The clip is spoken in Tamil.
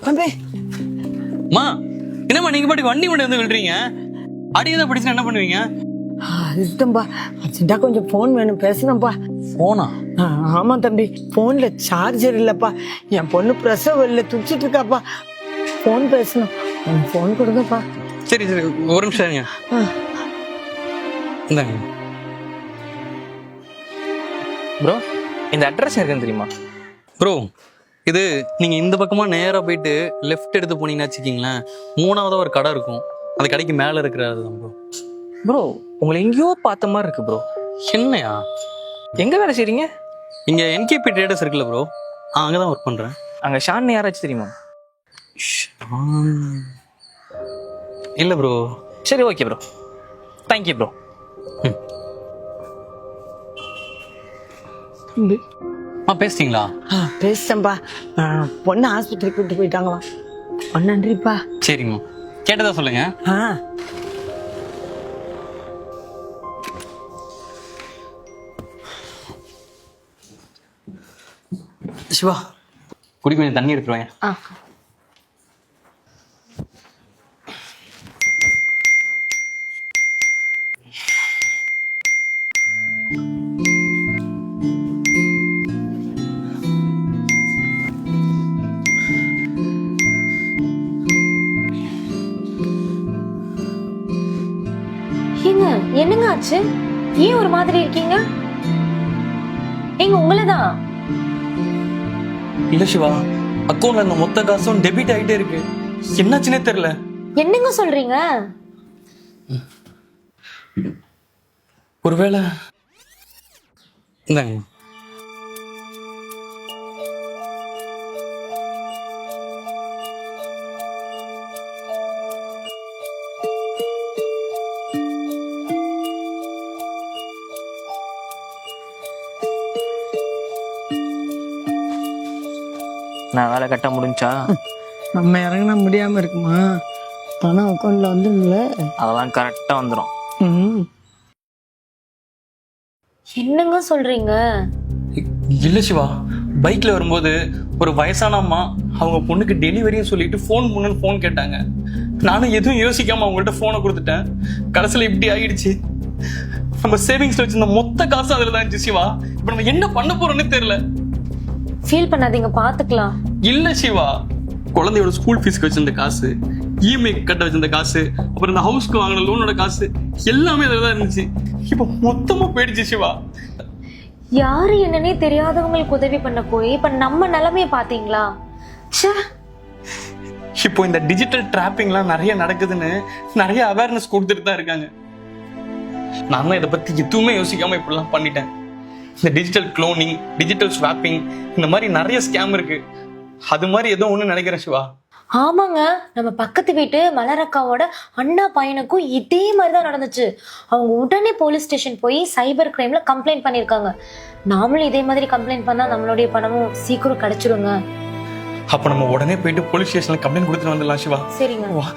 தம்பி மா என்னம்மா நீங்க பாட்டுக்கு வண்டி மட்டும் வந்து விடுறீங்க? அடியதை பிடிச்சு என்ன பண்ணுவீங்க? இதுதான்பா அர்ஜென்ட்டா கொஞ்சம் ஃபோன் வேணும், பேசணும்பா. போனா ஆமா தம்பி, போன்ல சார்ஜர் இல்லப்பா. என் பொண்ணு பிரசவ வெளில துடிச்சிட்டு இருக்காப்பா. ஃபோன் பேசணும், ஃபோன் கொடுங்கப்பா. சரி சரி ஒரு நிமிஷம் இருங்க. இந்தாங்க ப்ரோ, இந்த அட்ரஸ் இருக்குன்னு தெரியுமா? ப்ரோ. இது நீங்க இந்த பக்கமா நேரா போயிட்டு லெஃப்ட் எடுத்து போனீங்கன்னு வச்சுக்கிங்களேன், மூணாவதா ஒரு கடை இருக்கும். அந்த கடைக்கு மேல இருக்கிறது தான் ப்ரோ. ப்ரோ, உங்களை எங்கேயோ பார்த்த மாதிரி இருக்கு ப்ரோ. என்னையா? எங்க வேலை செய்றீங்க? இங்க என்கேபி ட்ரேடர்ஸ் இருக்குல்ல ப்ரோ, அங்கதான் ஒர்க் பண்றேன். அங்க ஷான் யாராச்சும் தெரியுமா? இல்ல ப்ரோ. சரி ஓகே ப்ரோ, தேங்க்யூ ப்ரோ. பேசிட்டீங்களா? பேசிட்டேன்பா. பொண்ணு ஆஸ்பத்திரி கூப்பிட்டு போயிட்டாங்களா. நன்றிப்பா. சரிம்மா, கேட்டதா சொல்லுங்க. சிவா, குடி கொஞ்சம் தண்ணி எடுத்துருவாங்க. ஏங்க என்னங்க ஆச்சு? ஏன் ஒரு மாதிரி இருக்கீங்க? ஏங்க உங்களதான். இல்ல சிவா, அக்கௌண்ட்ல இருந்த மொத்த காசும் டெபிட் ஆகிட்டே இருக்கு. என்னாச்சுன்னே தெரியல. என்னங்க சொல்றீங்க? ஒருவேளை இந்தாங்க. நான் வேலை கட்ட முடிஞ்சா? நம்ம இறங்கினா முடியாம இருக்குமா? பணம் அக்கௌண்ட்ல வந்துருங்களே. அதெல்லாம் கரெக்டா வந்துடும். என்னங்க சொல்றீங்க? இல்ல சிவா, பைக்ல வரும்போது ஒரு வயசான அம்மா அவங்க பொண்ணுக்கு டெலிவரின்னு சொல்லிட்டு ஃபோன் பண்ணுன்னு ஃபோன் கேட்டாங்க. நானும் எதுவும் யோசிக்காம அவங்கள்ட்ட ஃபோனை கொடுத்துட்டேன். கடைசியில் இப்படி ஆயிடுச்சு. நம்ம சேவிங்ஸ்ல வச்சிருந்த மொத்த காசு அதுல தான் இருந்துச்சு சிவா. இப்ப நம்ம என்ன பண்ண போறோம்னு தெரியல. ஃபீல் பண்ணாதீங்க, பாத்துக்கலாம். இல்ல சிவா, குழந்தையோட ஸ்கூல் ஃபீஸ்க்கு வச்சிருந்த காசு, இஎம்ஐ கட்ட வச்சிருந்த காசு, அப்புறம் இந்த ஹவுஸ்க்கு வாங்கின லோனோட காசு எல்லாமே அதுல தான் இருந்துச்சு. இப்ப மொத்தமா போயிடுச்சு சிவா. யாரு என்னன்னே தெரியாதவங்களுக்கு உதவி பண்ண போய் இப்ப நம்ம நிலைமைய பாத்தீங்களா? ச்சே. இப்போ இந்த டிஜிட்டல் டிராப்பிங்லாம் நிறைய நடக்குதுன்னு நிறைய அவேர்னஸ் கொடுத்துட்டு தான் இருக்காங்க. நான் தான் இதை பத்தி எதுவுமே யோசிக்காம இப்படிலாம் பண்ணிட்டேன். இந்த டிஜிட்டல் குளோனிங், டிஜிட்டல் ஸ்வாப்பிங், இந்த மாதிரி நிறைய ஸ்கேம் இருக்கு. அது மாதிரி ஏதோ ஒண்ணு நினைக்கிறேன் சிவா. ஆமாங்க, நம்ம பக்கத்து வீட்டு மலரக்காவோட அண்ணா பையனுக்கும் இதே மாதிரிதான் நடந்துச்சு. அவங்க உடனே போலீஸ் ஸ்டேஷன் போய் சைபர் கிரைம்ல கம்ப்ளைண்ட் பண்ணிருக்காங்க. நாமளும் இதே மாதிரி கம்ப்ளைண்ட் பண்ணா நம்மளுடைய பணமும் சீக்கிரம் கிடைச்சிருங்க. அப்ப நம்ம உடனே போயிட்டு போலீஸ் ஸ்டேஷன்ல கம்ப்ளைண்ட் கொடுத்துட்டு வந்துடலாம் சிவா. சரிங்க. வா.